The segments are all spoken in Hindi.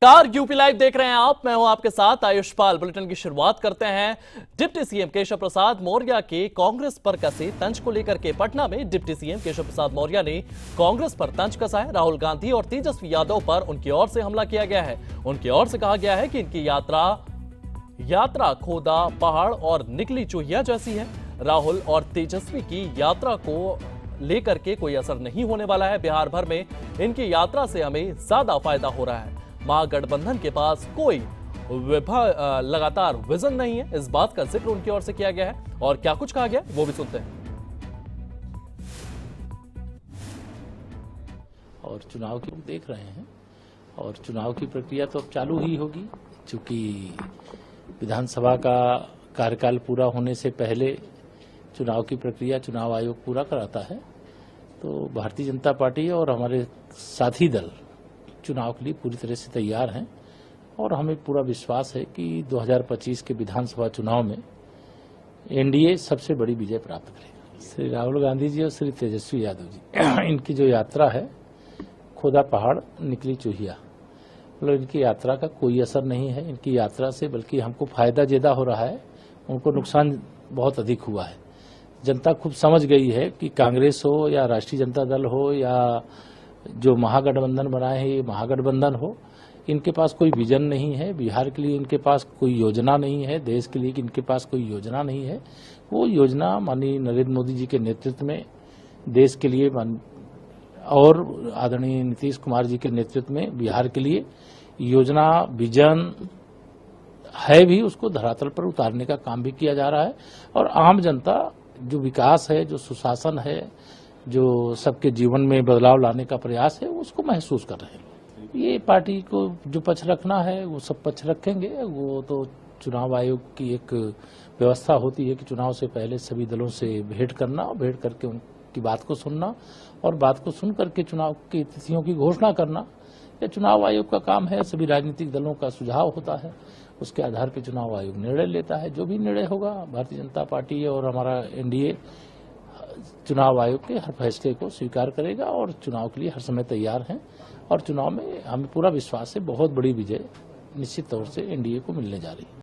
कार यूपी लाइव देख रहे हैं आप। मैं हूं आपके साथ आयुष पाल। बुलेटिन की शुरुआत करते हैं डिप्टी सीएम केशव प्रसाद मौर्य के कांग्रेस पर कसे तंज को लेकर के। पटना में डिप्टी सीएम केशव प्रसाद मौर्य ने कांग्रेस पर तंज कसा है। राहुल गांधी और तेजस्वी यादव पर उनकी ओर से हमला किया गया है। उनकी ओर से कहा गया है कि इनकी यात्रा खोदा पहाड़ और निकली चूहिया जैसी है। राहुल और तेजस्वी की यात्रा को लेकर के कोई असर नहीं होने वाला है। बिहार भर में इनकी यात्रा से हमें ज्यादा फायदा हो रहा है। महागठबंधन के पास कोई लगातार विजन नहीं है, इस बात का जिक्र उनकी ओर से किया गया है। और क्या कुछ कहा गया वो भी सुनते हैं। और चुनाव की देख रहे हैं और चुनाव की प्रक्रिया तो अब चालू ही होगी, क्योंकि विधानसभा का कार्यकाल पूरा होने से पहले चुनाव की प्रक्रिया चुनाव आयोग पूरा कराता है। तो भारतीय जनता पार्टी और हमारे साथी दल चुनाव के लिए पूरी तरह से तैयार हैं और हमें पूरा विश्वास है कि 2025 के विधानसभा चुनाव में एनडीए सबसे बड़ी विजय प्राप्त करेगा। श्री राहुल गांधी जी और श्री तेजस्वी यादव जी इनकी जो यात्रा है, खोदा पहाड़ निकली चूहिया, मतलब इनकी यात्रा का कोई असर नहीं है। इनकी यात्रा से बल्कि हमको फायदा ज्यादा हो रहा है, उनको नुकसान बहुत अधिक हुआ है। जनता खूब समझ गई है कि कांग्रेस हो या राष्ट्रीय जनता दल हो या जो महागठबंधन बनाए हैं ये महागठबंधन हो, इनके पास कोई विजन नहीं है। बिहार के लिए इनके पास कोई योजना नहीं है, देश के लिए इनके पास कोई योजना नहीं है। वो योजना माननीय नरेंद्र मोदी जी के नेतृत्व में देश के लिए और आदरणीय नीतीश कुमार जी के नेतृत्व में बिहार के लिए योजना विजन है भी, उसको धरातल पर उतारने का काम भी किया जा रहा है। और आम जनता जो विकास है, जो सुशासन है, जो सबके जीवन में बदलाव लाने का प्रयास है, उसको महसूस कर रहे हैं। ये पार्टी को जो पक्ष रखना है वो सब पक्ष रखेंगे। वो तो चुनाव आयोग की एक व्यवस्था होती है कि चुनाव से पहले सभी दलों से भेंट करना और भेंट करके उनकी बात को सुनना और बात को सुन करके चुनाव की तिथियों की घोषणा करना। यह चुनाव आयोग का काम है। सभी राजनीतिक दलों का सुझाव होता है, उसके आधार पर चुनाव आयोग निर्णय लेता है। जो भी निर्णय होगा, भारतीय जनता पार्टी और हमारा एनडीए चुनाव आयोग के हर फैसले को स्वीकार करेगा और चुनाव के लिए हर समय तैयार हैं। और चुनाव में हमें पूरा विश्वास है बहुत बड़ी विजय निश्चित तौर से एनडीए को मिलने जा रही है।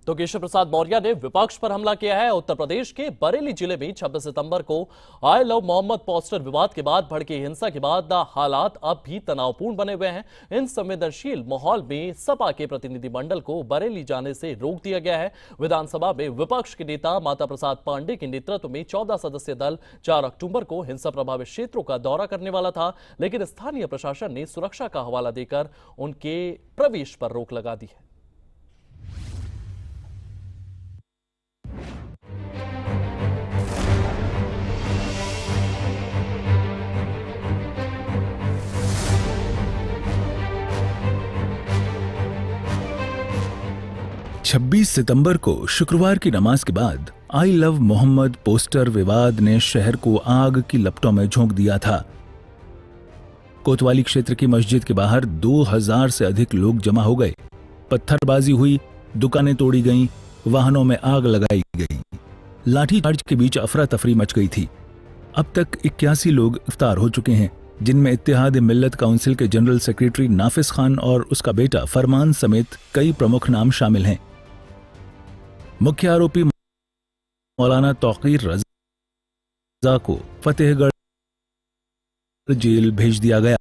तो केशव प्रसाद मौर्य ने विपक्ष पर हमला किया है। उत्तर प्रदेश के बरेली जिले में 26 सितंबर को आई लव मोहम्मद पोस्टर विवाद के बाद भड़की हिंसा के बाद हालात अब भी तनावपूर्ण बने हुए हैं। इन संवेदनशील माहौल में सपा के प्रतिनिधिमंडल को बरेली जाने से रोक दिया गया है। विधानसभा में विपक्ष के नेता माता प्रसाद पांडे के नेतृत्व में 14 सदस्यीय दल 4 अक्टूबर को हिंसा प्रभावित क्षेत्रों का दौरा करने वाला था, लेकिन स्थानीय प्रशासन ने सुरक्षा का हवाला देकर उनके प्रवेश पर रोक लगा दी है। 26 सितंबर को शुक्रवार की नमाज के बाद आई लव मोहम्मद पोस्टर विवाद ने शहर को आग की लपटों में झोंक दिया था। कोतवाली क्षेत्र की मस्जिद के बाहर 2000 से अधिक लोग जमा हो गए। पत्थरबाजी हुई, दुकानें तोड़ी गईं, वाहनों में आग लगाई गई। लाठीचार्ज के बीच अफरा तफरी मच गई थी। अब तक 81 लोग गिरफ्तार हो चुके हैं, जिनमें इत्तेहाद मिल्लत काउंसिल के जनरल सेक्रेटरी नाफिस खान और उसका बेटा फरमान समेत कई प्रमुख नाम शामिल हैं। मुख्य आरोपी मौलाना तौकीर रजा को फतेहगढ़ जेल भेज दिया गया।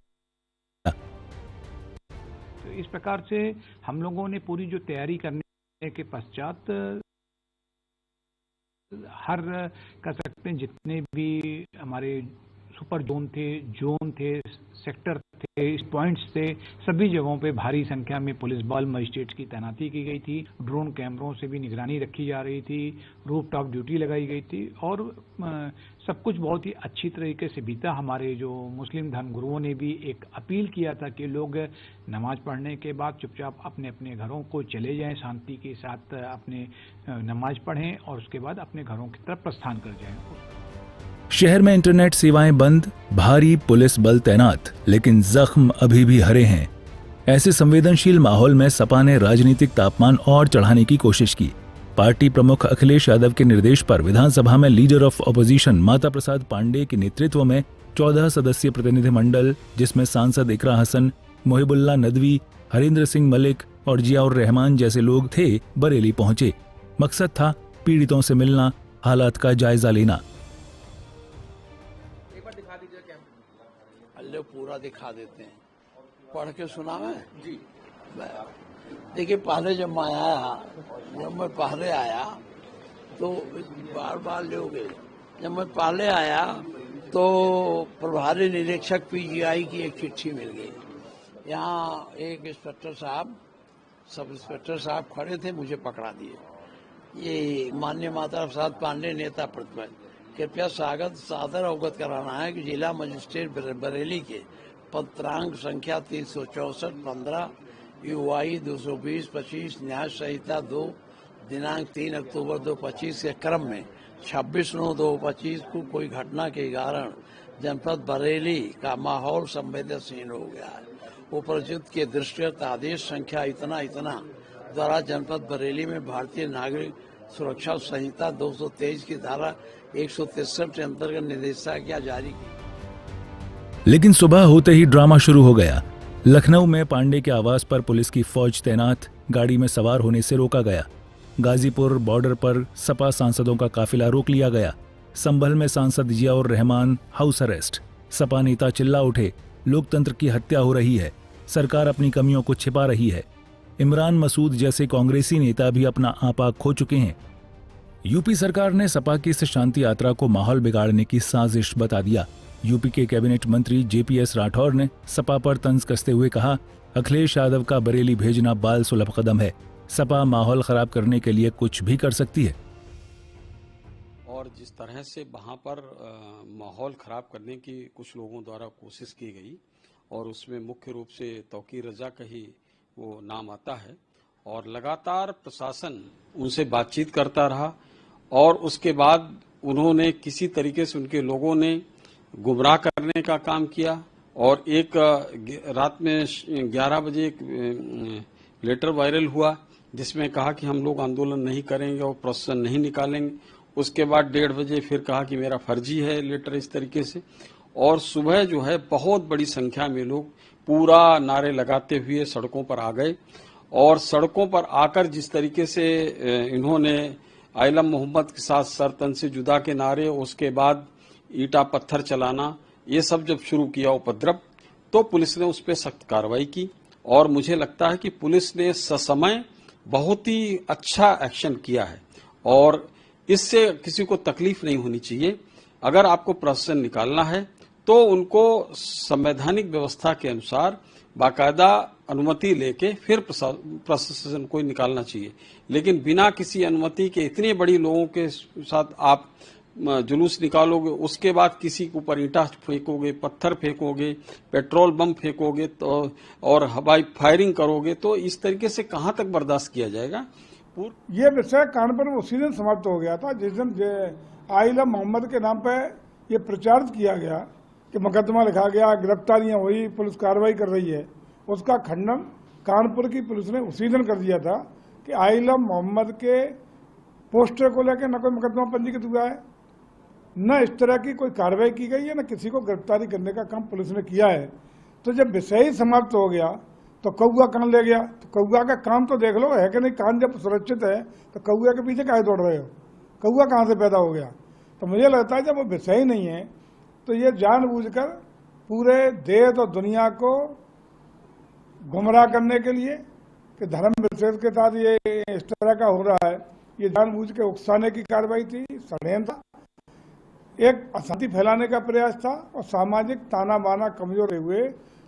तो इस प्रकार से हम लोगों ने पूरी जो तैयारी करने के पश्चात हर कह सकते हैं जितने भी हमारे सुपर जोन थे, सेक्टर थे, पॉइंट्स थे, सभी जगहों पे भारी संख्या में पुलिस बल मजिस्ट्रेट की तैनाती की गई थी। ड्रोन कैमरों से भी निगरानी रखी जा रही थी, रूफटॉप ड्यूटी लगाई गई थी और सब कुछ बहुत ही अच्छी तरीके से बीता। हमारे जो मुस्लिम धर्मगुरुओं ने भी एक अपील किया था कि लोग नमाज पढ़ने के बाद चुपचाप अपने अपने घरों को चले जाएं, शांति के साथ अपने नमाज पढ़ें और उसके बाद अपने घरों की तरफ प्रस्थान कर जाएं। शहर में इंटरनेट सेवाएं बंद, भारी पुलिस बल तैनात, लेकिन जख्म अभी भी हरे हैं। ऐसे संवेदनशील माहौल में सपा ने राजनीतिक तापमान और चढ़ाने की कोशिश की। पार्टी प्रमुख अखिलेश यादव के निर्देश पर विधानसभा में leader of opposition Mata Prasad Pandey के नेतृत्व में 14 सदस्यीय प्रतिनिधिमंडल जिसमें सांसद इकरा हसन, मोहिबुल्लाह नदवी, हरिंद्र सिंह मलिक और जियाउर रहमान जैसे लोग थे बरेली पहुंचे। मकसद था पीड़ितों से मिलना, हालात का जायजा लेना। अल्ले पूरा दिखा देते हैं, पढ़ के सुना मैं जी। देखिए पहले जब मैं पहले आया तो बार लोगे, जब मैं पहले आया तो प्रभारी निरीक्षक पीजीआई की एक चिट्ठी मिल गई। यहाँ एक इंस्पेक्टर साहब, सब इंस्पेक्टर साहब खड़े थे, मुझे पकड़ा दिए। ये माननीय माता प्रसाद पांडे नेता प्रतिपक्ष, कृपया सादर अवगत कराना है कि जिला मजिस्ट्रेट बरेली के पत्रांक संख्या 364-15 UI 220-25 न्याय संहिता 2 दिनांक 3 अक्टूबर 2025 के क्रम में 26/9/2025 को कोई घटना के कारण जनपद बरेली का माहौल संवेदनशील हो गया है। उपरयुक्त के दृष्टिगत आदेश संख्या इतना द्वारा जनपद बरेली में भारतीय नागरिक सुरक्षा संहिता 223 की धारा 163 के अंतर्गत निर्देशिका जारी की। लेकिन सुबह होते ही ड्रामा शुरू हो गया। लखनऊ में पांडे के आवास पर पुलिस की फौज तैनात, गाड़ी में सवार होने से रोका गया। गाजीपुर बॉर्डर पर सपा सांसदों का काफिला रोक लिया गया। संभल में सांसद जियाउर रहमान हाउस अरेस्ट। सपा नेता चिल्ला उठे, लोकतंत्र की हत्या हो रही है, सरकार अपनी कमियों को छिपा रही है। इमरान मसूद जैसे कांग्रेसी नेता भी अपना आपा खो चुके हैं। यूपी सरकार ने सपा की इस शांति यात्रा को माहौल बिगाड़ने की साजिश बता दिया। यूपी के कैबिनेट मंत्री JPS राठौर ने सपा पर तंज कसते हुए कहा, अखिलेश यादव का बरेली भेजना बाल सुलभ कदम है। सपा माहौल खराब करने के लिए कुछ भी कर सकती है। और जिस तरह से वहां पर माहौल खराब करने की कुछ लोगों द्वारा कोशिश की गई, और उसमें मुख्य रूप से तौकीर रजा का ही वो नाम आता है, और लगातार प्रशासन उनसे बातचीत करता रहा, और उसके बाद उन्होंने किसी तरीके से उनके लोगों ने गुमराह करने का काम किया। और एक रात में 11 बजे एक लेटर वायरल हुआ जिसमें कहा कि हम लोग आंदोलन नहीं करेंगे और प्रोसेसन नहीं निकालेंगे। उसके बाद 1:30 बजे फिर कहा कि मेरा फर्जी है लेटर, इस तरीके से। और सुबह जो है बहुत बड़ी संख्या में लोग पूरा नारे लगाते हुए सड़कों पर आ गए, और सड़कों पर आकर जिस तरीके से इन्होंने आइलम मोहम्मद के साथ सर तन से जुदा के नारे, उसके बाद ईटा पत्थर चलाना, ये सब जब शुरू किया उपद्रव, तो पुलिस ने उस पर सख्त कार्रवाई की। और मुझे लगता है कि पुलिस ने ससमय बहुत ही अच्छा एक्शन किया है, और इससे किसी को तकलीफ नहीं होनी चाहिए। अगर आपको प्रशासन निकालना है तो उनको संवैधानिक व्यवस्था के अनुसार बाकायदा अनुमति लेके फिर प्रशासन को निकालना चाहिए, लेकिन बिना किसी अनुमति के इतने बड़ी लोगों के साथ आप जुलूस निकालोगे, उसके बाद किसी के ऊपर ईंटा फेंकोगे, पत्थर फेंकोगे, पेट्रोल बम फेंकोगे तो और हवाई फायरिंग करोगे, तो इस तरीके से कहां तक बर्दाश्त किया जाएगा। ये विषय कानपुर में उसी दिन समाप्त हो गया था जिस दिन आइलम मोहम्मद के नाम पे ये प्रचारित किया गया कि मुकदमा लिखा गया, गिरफ्तारियां हुई, पुलिस कार्रवाई कर रही है। उसका खंडन कानपुर की पुलिस ने उसी दिन कर दिया था कि आइलम मोहम्मद के पोस्टर को लेकर न कोई मुकदमा पंजीकृत हुआ है, न इस तरह की कोई कार्रवाई की गई है, न किसी को गिरफ्तारी करने का काम पुलिस ने किया है। तो जब विषय ही समाप्त हो गया तो कौआ कहाँ ले गया? तो कौआ का काम तो देख लो है कि नहीं। कान जब सुरक्षित है तो कौआ के पीछे काहे दौड़ रहे हो? कौआ कहाँ से पैदा हो गया? तो मुझे लगता है जब वो विषय ही नहीं है तो ये जानबूझकर पूरे देश और दुनिया को गुमराह करने के लिए कि धर्म विशेष के साथ ये इस तरह का हो रहा है, ये जानबूझ के उकसाने की कार्रवाई थी, षड्यंत्र था, एक अशांति फैलाने का प्रयास था, और सामाजिक ताना बाना कमजोर हुए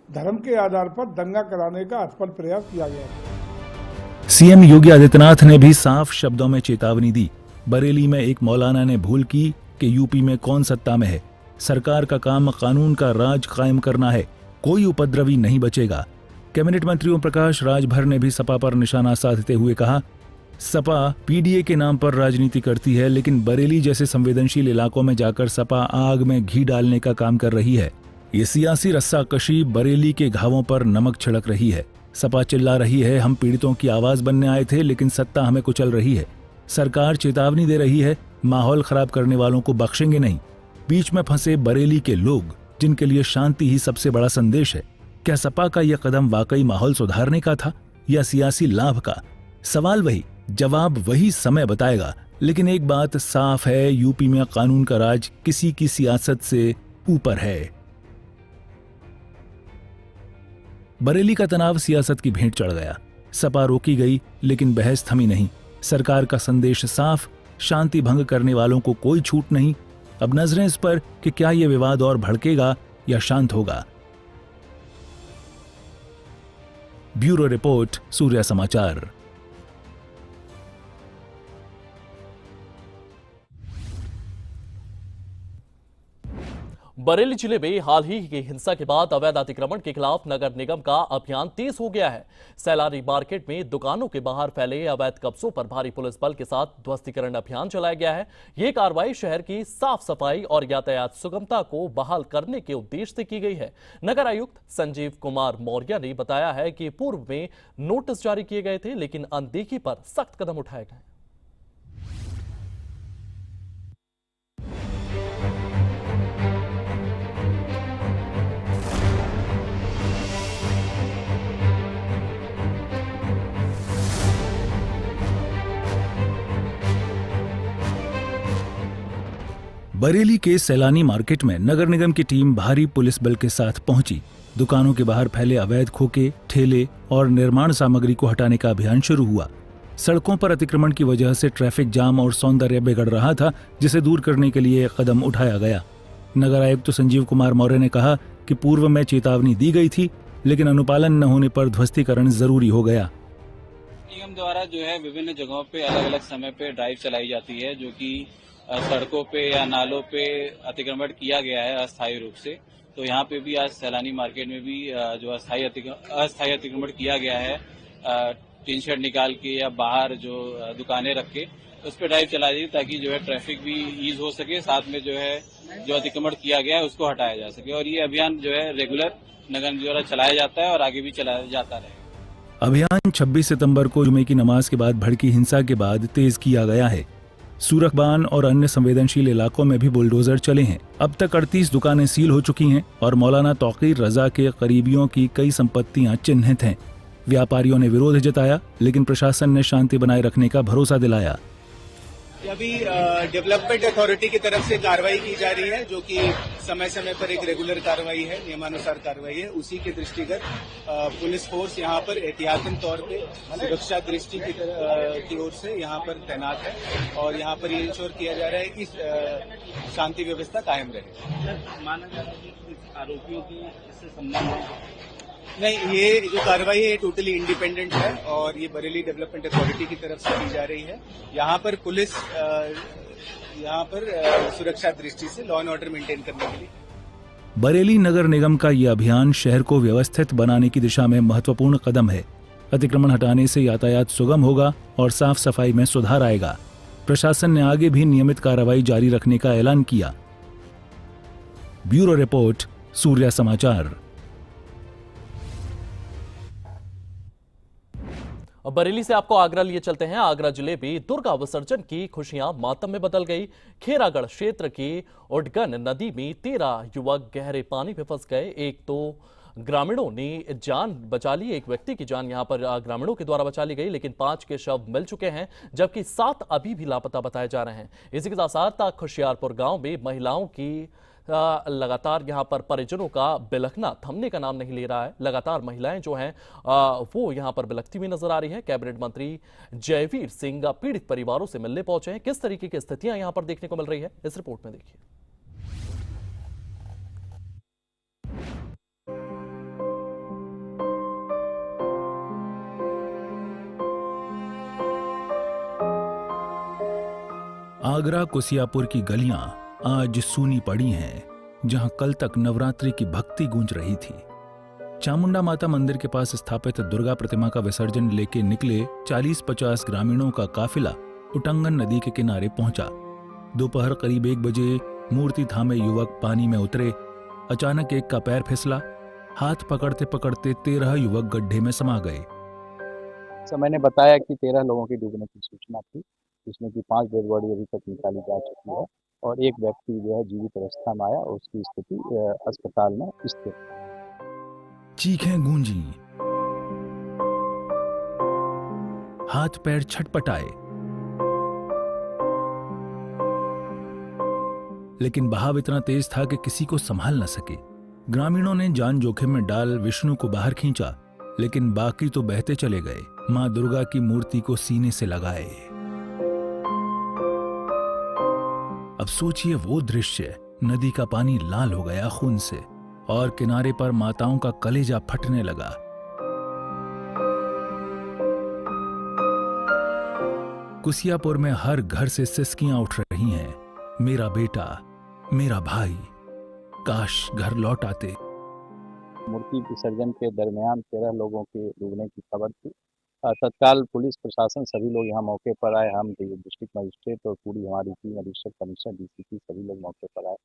धर्म के आधार पर दंगा कराने का असफल प्रयास किया गया। सीएम योगी आदित्यनाथ ने भी साफ शब्दों में चेतावनी दी। बरेली में एक मौलाना ने भूल की कि यूपी में कौन सत्ता में है। सरकार का काम कानून का राज कायम करना है, कोई उपद्रवी नहीं बचेगा। कैबिनेट मंत्री ओम प्रकाश राजभर ने भी सपा पर निशाना साधते हुए कहा, सपा पीडीए के नाम पर राजनीति करती है, लेकिन बरेली जैसे संवेदनशील इलाकों में जाकर सपा आग में घी डालने का काम कर रही है। ये सियासी रस्साकशी बरेली के घावों पर नमक छिड़क रही है। सपा चिल्ला रही है, हम पीड़ितों की आवाज बनने आए थे, लेकिन सत्ता हमें कुचल रही है। सरकार चेतावनी दे रही है, माहौल खराब करने वालों को बख्शेंगे नहीं। बीच में फंसे बरेली के लोग जिनके लिए शांति ही सबसे बड़ा संदेश है। क्या सपा का यह कदम वाकई माहौल सुधारने का था या सियासी लाभ का? सवाल वही, जवाब वही समय बताएगा। लेकिन एक बात साफ है, यूपी में कानून का राज किसी की सियासत से ऊपर है। बरेली का तनाव सियासत की भेंट चढ़ गया। सपा रोकी गई लेकिन बहस थमी नहीं। सरकार का संदेश साफ, शांति भंग करने वालों को कोई छूट नहीं। अब नजरें इस पर कि क्या यह विवाद और भड़केगा या शांत होगा। ब्यूरो रिपोर्ट, सूर्या समाचार। बरेली जिले में हाल ही की हिंसा के बाद अवैध अतिक्रमण के खिलाफ नगर निगम का अभियान तेज हो गया है। सैलानी मार्केट में दुकानों के बाहर फैले अवैध कब्जों पर भारी पुलिस बल के साथ ध्वस्तीकरण अभियान चलाया गया है। ये कार्रवाई शहर की साफ सफाई और यातायात सुगमता को बहाल करने के उद्देश्य से की गई है। नगर आयुक्त संजीव कुमार मौर्य ने बताया है कि पूर्व में नोटिस जारी किए गए थे, लेकिन अनदेखी पर सख्त कदम उठाए गए। बरेली के सैलानी मार्केट में नगर निगम की टीम भारी पुलिस बल के साथ पहुंची। दुकानों के बाहर फैले अवैध खोखे, ठेले और निर्माण सामग्री को हटाने का अभियान शुरू हुआ। सड़कों पर अतिक्रमण की वजह से ट्रैफिक जाम और सौंदर्य बिगड़ रहा था, जिसे दूर करने के लिए कदम उठाया गया। नगर आयुक्त तो संजीव कुमार मौर्य ने कहा कि पूर्व में चेतावनी दी गई थी, लेकिन अनुपालन न होने पर ध्वस्तीकरण जरूरी हो गया। निगम द्वारा जो है विभिन्न जगहों पे अलग अलग समय पे ड्राइव चलाई जाती है, जो कि सड़कों पे या नालों पे अतिक्रमण किया गया है अस्थायी रूप से। तो यहाँ पे भी आज सैलानी मार्केट में भी जो अस्थायी अतिक्रमण किया गया है, टीन शेड निकाल के या बाहर जो दुकानें रख के उस पर ड्राइव चलाई जाती, ताकि जो है ट्रैफिक भी ईज हो सके, साथ में जो है जो अतिक्रमण किया गया है उसको हटाया जा सके। और ये अभियान जो है रेगुलर नगर द्वारा चलाया जाता है और आगे भी चलाया जाता रहेगा। अभियान 26 सितंबर को जुमे की नमाज के बाद भड़की हिंसा के बाद तेज किया गया है। सूरखबान और अन्य संवेदनशील इलाकों में भी बुलडोजर चले हैं। अब तक 38 दुकानें सील हो चुकी हैं और मौलाना तौकीर रजा के करीबियों की कई संपत्तियां चिन्हित हैं। व्यापारियों ने विरोध जताया, लेकिन प्रशासन ने शांति बनाए रखने का भरोसा दिलाया। अभी डेवलपमेंट अथॉरिटी की तरफ से कार्रवाई की जा रही है, जो कि समय समय पर एक रेगुलर कार्रवाई है, नियमानुसार कार्रवाई है। उसी के दृष्टिगत पुलिस फोर्स यहाँ पर एहतियातन तौर पे सुरक्षा दृष्टि की ओर से यहाँ पर तैनात है और यहाँ पर ये इंश्योर किया जा रहा है कि शांति व्यवस्था कायम रहे। माना जा रहा है कि आरोपियों की इससे संबंध नहीं, ये जो कार्रवाई है टोटली इंडिपेंडेंट है और ये बरेली डेवलपमेंट अथॉरिटी की तरफ से की जा रही है। यहाँ पर पुलिस यहाँ पर सुरक्षा दृष्टि से लॉ एंड ऑर्डर मेंटेन करने के लिए। बरेली नगर निगम का ये अभियान शहर को व्यवस्थित बनाने की दिशा में महत्वपूर्ण कदम है। अतिक्रमण हटाने से यातायात सुगम होगा और साफ सफाई में सुधार आएगा। प्रशासन ने आगे भी नियमित कार्रवाई जारी रखने का ऐलान किया। ब्यूरो रिपोर्ट, सूर्या समाचार। अब बरेली से आपको आगरा लिए चलते हैं। आगरा जिले में दुर्गा विसर्जन की खुशियां मातम में बदल गई। खेरागढ़ क्षेत्र की उडगन नदी में 13 युवक गहरे पानी में फंस गए। एक तो ग्रामीणों ने जान बचा ली, एक व्यक्ति की जान यहां पर ग्रामीणों के द्वारा बचा ली गई, लेकिन 5 के शव मिल चुके हैं, जबकि 7 अभी भी लापता बताए जा रहे हैं। इसी के साथ खुशियारपुर गांव में महिलाओं की लगातार यहां पर परिजनों का बिलखना थमने का नाम नहीं ले रहा है। लगातार महिलाएं जो हैं वो यहां पर बिलखती हुई नजर आ रही हैं। कैबिनेट मंत्री जयवीर सिंह पीड़ित परिवारों से मिलने पहुंचे हैं। किस तरीके की स्थितियां यहां पर देखने को मिल रही है, इस रिपोर्ट में देखिए। आगरा कुसियापुर की गलियां आज सूनी पड़ी हैं, जहां कल तक नवरात्रि की भक्ति गूंज रही थी। चामुंडा माता मंदिर के पास स्थापित दुर्गा प्रतिमा का विसर्जन लेके निकले 40-50 ग्रामीणों का काफिला उटंगन नदी के किनारे पहुंचा। दोपहर करीब 1 बजे मूर्ति थामे युवक पानी में उतरे। अचानक एक का पैर फिसला। हाथ पकड़ते पकड़ते 13 युवक गड्ढे में समा गए। मैंने बताया कि 13 लोगों की डूबने की सूचना थी, जिसमें कि 5 डेड बॉडी अभी तक निकाली जा चुकी है और एक व्यक्ति जो है जीवित अवस्था में आया और उसकी स्थिति अस्पताल में स्थिर। चीखें गूंजी, हाथ पैर छटपटाए, लेकिन बहाव इतना तेज था कि किसी को संभाल न सके। ग्रामीणों ने जान जोखिम में डाल विष्णु को बाहर खींचा, लेकिन बाकी तो बहते चले गए, मां दुर्गा की मूर्ति को सीने से लगाए। अब सोचिए वो दृश्य, नदी का पानी लाल हो गया खून से और किनारे पर माताओं का कलेजा फटने लगा। कुसियापुर में हर घर से सिसकियां उठ रही हैं, मेरा बेटा, मेरा भाई, काश घर लौट आते। मूर्ति विसर्जन के दरमियान 13 लोगों के डूबने की खबर थी। तत्काल पुलिस प्रशासन सभी लोग यहाँ मौके पर आए। हम डिस्ट्रिक्ट मजिस्ट्रेट और पूरी हमारी टीम, अधीक्षक कमिश्नर डीसीपी सभी लोग मौके पर आए।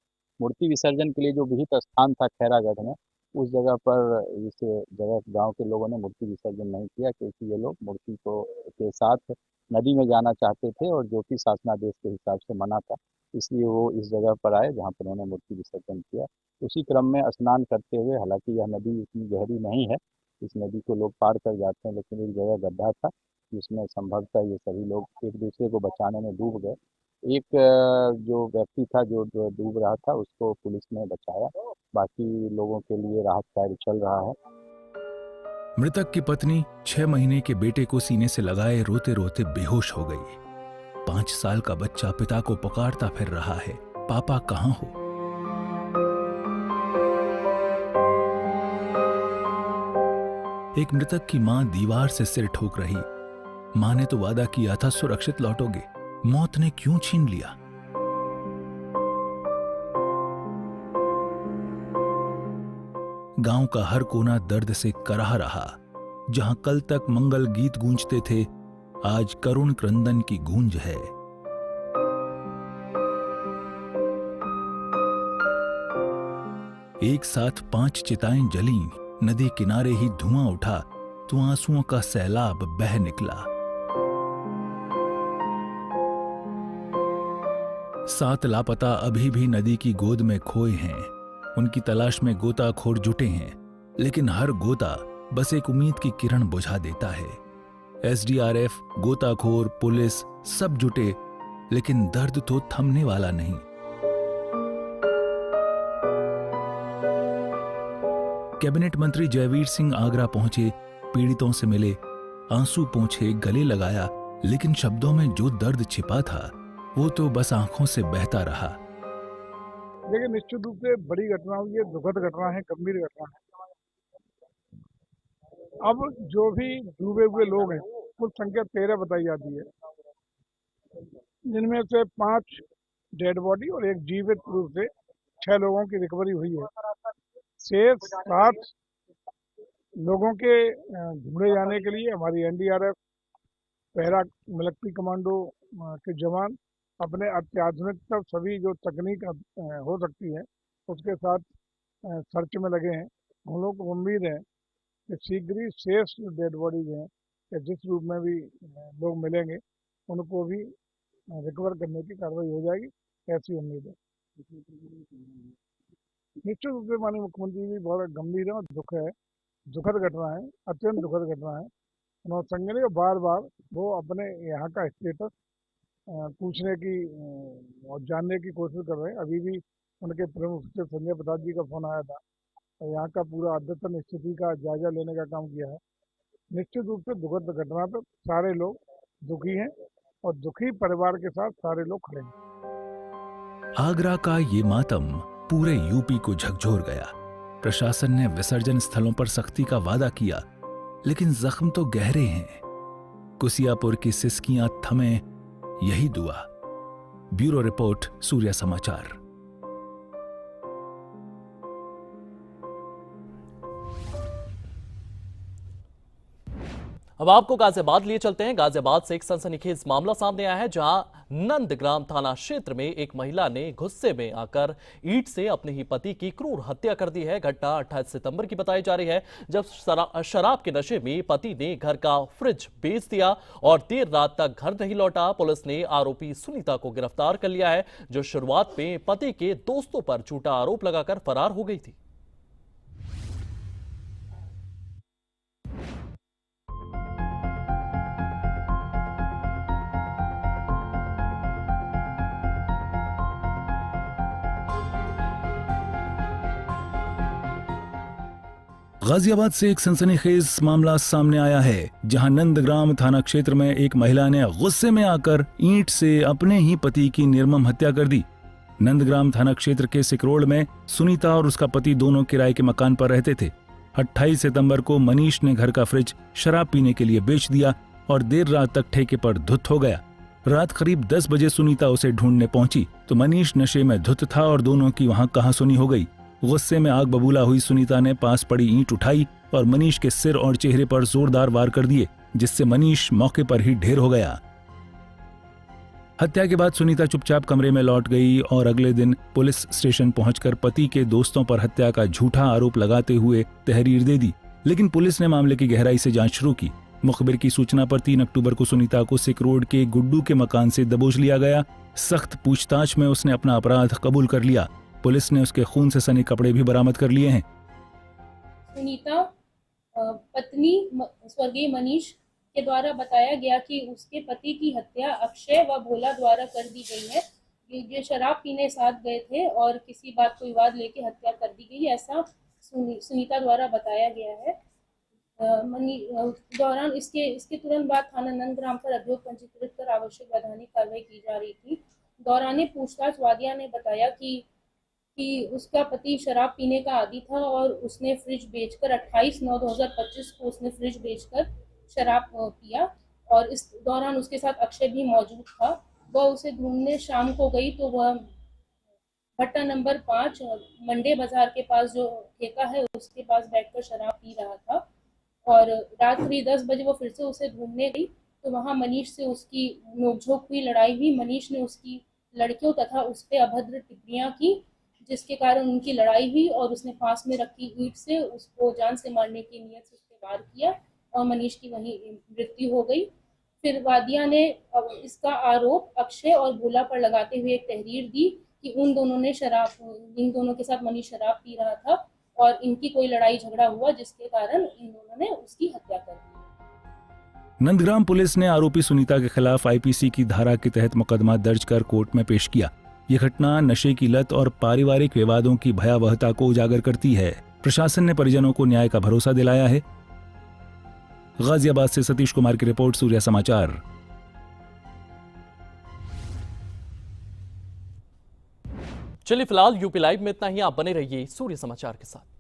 मूर्ति विसर्जन के लिए जो विहित स्थान था खैरागढ़ में, उस जगह पर इस जगह गांव के लोगों ने मूर्ति विसर्जन नहीं किया, क्योंकि ये लोग मूर्ति को के साथ नदी में जाना चाहते थे और जो कि शासनादेश के हिसाब से मना था, इसलिए वो इस जगह पर आए जहाँ पर उन्होंने मूर्ति विसर्जन किया। उसी क्रम में स्नान करते हुए, हालांकि यह नदी इतनी गहरी नहीं है, इस नदी को लोग पार कर जाते हैं, लेकिन एक जगह गड्ढा था जिसमें संभवतः ये सभी लोग एक दूसरे को बचाने में डूब गए। एक जो व्यक्ति था जो डूब रहा था, उसको पुलिस ने बचाया। बाकी लोगों के लिए राहत कार्य चल रहा है। मृतक की पत्नी 6 महीने के बेटे को सीने से लगाए रोते रोते बेहोश हो गई। 5 साल का बच्चा पिता को पुकारता फिर रहा है, पापा कहां हो? एक मृतक की मां दीवार से सिर ठोक रही। मां ने तो वादा किया था सुरक्षित लौटोगे, मौत ने क्यों छीन लिया? गांव का हर कोना दर्द से कराह रहा। जहां कल तक मंगल गीत गूंजते थे, आज करुण क्रंदन की गूंज है। एक साथ 5 चिताएं जलीं, नदी किनारे ही धुआं उठा तो आंसुओं का सैलाब बह निकला। 7 लापता अभी भी नदी की गोद में खोए हैं। उनकी तलाश में गोताखोर जुटे हैं, लेकिन हर गोता बस एक उम्मीद की किरण बुझा देता है। एसडीआरएफ, गोताखोर, पुलिस सब जुटे, लेकिन दर्द तो थमने वाला नहीं। कैबिनेट मंत्री जयवीर सिंह आगरा पहुंचे, पीड़ितों से मिले, आंसू पोंछे, गले लगाया, लेकिन शब्दों में जो दर्द छिपा था वो तो बस आंखों से बहता रहा। देखिए, निश्चित रूप से बड़ी घटना हुई है, दुखद घटना है, गंभीर घटना है। अब जो भी डूबे हुए लोग हैं, कुल संख्या 13 बताई जाती है, जिनमें से 5 डेड बॉडी और एक जीवित रूप से 6 लोगों की रिकवरी हुई है। शेष 7 लोगों के ढूंढे जाने के लिए हमारी एनडीआरएफ, पैरा मिलिट्री कमांडो के जवान अपने अत्याधुनिक सभी जो तकनीक हो सकती है उसके साथ सर्च में लगे हैं। हम लोग को उम्मीद है कि शीघ्र ही शेष डेड बॉडीज हैं या जिस रूप में भी लोग मिलेंगे उनको भी रिकवर करने की कार्रवाई हो जाएगी, ऐसी उम्मीद है। निश्चित रूप से माननीय मुख्यमंत्री भी बहुत गंभीर है और दुखद घटना है, अत्यंत दुखद घटना है। उन्होंने संज्ञान लिया, बार बार वो अपने यहाँ का स्टेटस पूछने की और जानने की कोशिश कर रहे हैं। अभी भी उनके प्रमुख सचिव संजय प्रसाद जी का फोन आया था और यहाँ का पूरा अद्यतन स्थिति का जायजा लेने का काम किया है। निश्चित रूप से दुखद घटना पर सारे लोग दुखी हैं और दुखी परिवार के साथ सारे लोग खड़े हैं। आगरा का ये मातम पूरे यूपी को झकझोर गया। प्रशासन ने विसर्जन स्थलों पर सख्ती का वादा किया, लेकिन जख्म तो गहरे हैं। कुसियापुर की सिसकियां थमे, यही दुआ। ब्यूरो रिपोर्ट, सूर्य समाचार। अब आपको गाजियाबाद लिए चलते हैं। गाजियाबाद से एक सनसनीखेज मामला सामने आया है, जहां नंदग्राम थाना क्षेत्र में एक महिला ने गुस्से में आकर ईंट से अपने ही पति की क्रूर हत्या कर दी है। घटना 28 सितंबर की बताई जा रही है, जब शराब के नशे में पति ने घर का फ्रिज बेच दिया और देर रात तक घर नहीं लौटा। पुलिस ने आरोपी सुनीता को गिरफ्तार कर लिया है, जो शुरुआत में पति के दोस्तों पर झूठा आरोप लगाकर फरार हो गई थी। गाजियाबाद से एक सनसनीखेज मामला सामने आया है, जहां नंदग्राम थाना क्षेत्र में एक महिला ने गुस्से में आकर ईंट से अपने ही पति की निर्मम हत्या कर दी। नंदग्राम थाना क्षेत्र के सिकरोड़ में सुनीता और उसका पति दोनों किराए के मकान पर रहते थे। 28 सितंबर को मनीष ने घर का फ्रिज शराब पीने के लिए बेच दिया और देर रात तक ठेके पर धुत हो गया। रात करीब 10 बजे सुनीता उसे ढूंढने पहुंची तो मनीष नशे में धुत था और दोनों की वहां कहासुनी हो गई। गुस्से में आग बबूला हुई सुनीता ने पास पड़ी ईंट उठाई और मनीष के सिर और चेहरे पर जोरदार वार कर दिए, जिससे मनीष मौके पर ही ढेर हो गया। हत्या के बाद सुनीता चुपचाप कमरे में लौट गई और अगले दिन पुलिस स्टेशन पहुंचकर पति के दोस्तों पर हत्या का झूठा आरोप लगाते हुए तहरीर दे दी। लेकिन पुलिस ने मामले की गहराई से जांच शुरू की। मुखबिर की सूचना पर 3 अक्टूबर को सुनीता को सिकरोड के गुड्डू के मकान से दबोच लिया गया। सख्त पूछताछ में उसने अपना अपराध कबूल कर लिया। पुलिस ने उसके खून से सने कपड़े भी बरामद कर लिए हैं। सुनीता पत्नी स्वर्गीय मनीष के द्वारा बताया गया कि उसके पति की हत्या अक्षय व भोला द्वारा कर दी गई है। ये शराब पीने साथ गए थे और किसी बात को विवाद लेके हत्या कर दी गई, ऐसा सुनीता द्वारा बताया गया है। दौरान इसके तुरंत बाद थाना नंदग्राम पर अभियोग पंजीकृत कर आवश्यक वैधानिक कार्रवाई की जा रही थी। दौरान पूछताछ वादिया ने बताया कि उसका पति शराब पीने का आदी था और उसने फ्रिज बेचकर 28/9/2025 को उसने फ्रिज बेचकर शराब पिया और इस दौरान उसके साथ अक्षय भी मौजूद था। वह उसे ढूंढने शाम को गई तो वह भट्टा नंबर 5 मंडे बाजार के पास जो ठेका है उसके पास बैठकर शराब पी रहा था और रात करीब 10 बजे वो फिर से उसे ढूंढने गई तो वहाँ मनीष से उसकी नोकझोंक हुई, लड़ाई हुई। मनीष ने उसकी लड़कियों तथा उस पर अभद्र टिप्पणियाँ की, जिसके कारण उनकी लड़ाई हुई और उसने पास में रखी ईंट से उसको जान से मारने की नियत से उस पर वार किया और मनीष की वहीं मृत्यु हो गई। फिर वादिया ने इसका आरोप अक्षय और भोला पर लगाते हुए एक तहरीर दी कि इन दोनों के साथ मनीष शराब पी रहा था और इनकी कोई लड़ाई झगड़ा हुआ, जिसके कारण इन दोनों ने उसकी हत्या कर दी। नंदग्राम पुलिस ने आरोपी सुनीता के खिलाफ आईपीसी की धारा के तहत मुकदमा दर्ज कर कोर्ट में पेश किया। ये घटना नशे की लत और पारिवारिक विवादों की भयावहता को उजागर करती है। प्रशासन ने परिजनों को न्याय का भरोसा दिलाया है। गाजियाबाद से सतीश कुमार की रिपोर्ट, सूर्या समाचार। चलिए फिलहाल यूपी लाइव में इतना ही। आप बने रहिए सूर्य समाचार के साथ।